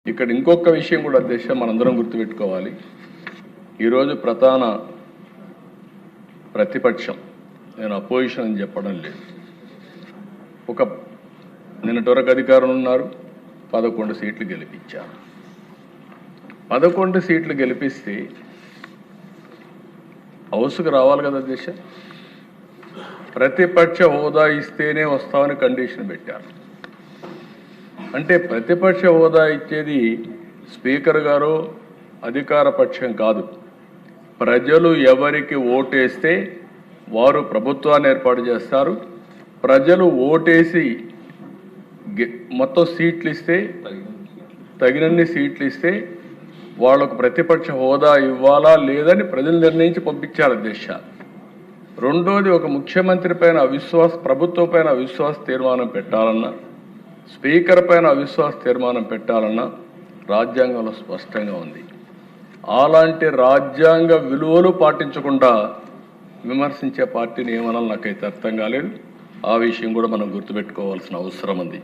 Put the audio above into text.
ఇక్కడ ఇంకొక విషయం కూడా అధ్యక్ష మనందరం గుర్తుపెట్టుకోవాలి. ఈరోజు ప్రధాన ప్రతిపక్షం, నేను అపోజిషన్ అని చెప్పడం లేదు, ఒక నిన్నటి వరకు అధికారంలో ఉన్నారు, 11 సీట్లు గెలిపించారు. 11 సీట్లు గెలిపిస్తే హౌస్కు రావాలి కదా అధ్యక్ష. ప్రతిపక్ష హోదా ఇస్తేనే వస్తామని కండిషన్ పెట్టారు. అంటే ప్రతిపక్ష హోదా ఇచ్చేది స్పీకర్ గారు, అధికార పక్షం కాదు. ప్రజలు ఎవరికి ఓటేస్తే వారు ప్రభుత్వాన్ని ఏర్పాటు చేస్తారు. ప్రజలు ఓటేసి మొత్తం సీట్లు ఇస్తే, తగినన్ని సీట్లు ఇస్తే వాళ్ళకు ప్రతిపక్ష హోదా ఇవ్వాలా లేదని ప్రజలు నిర్ణయించి పంపించారు అధ్యక్ష. రెండోది, ఒక ముఖ్యమంత్రి పైన అవిశ్వాస, ప్రభుత్వం పైన అవిశ్వాస తీర్మానం పెట్టాలన్నా, స్పీకర్ పైన అవిశ్వాస తీర్మానం పెట్టాలన్నా రాజ్యాంగంలో స్పష్టంగా ఉంది. అలాంటి రాజ్యాంగ విలువలు పాటించకుండా విమర్శించే పార్టీని ఏమనాలి నాకైతే అర్థం కాలేదు. ఆ విషయం కూడా మనం గుర్తుపెట్టుకోవాల్సిన అవసరం ఉంది.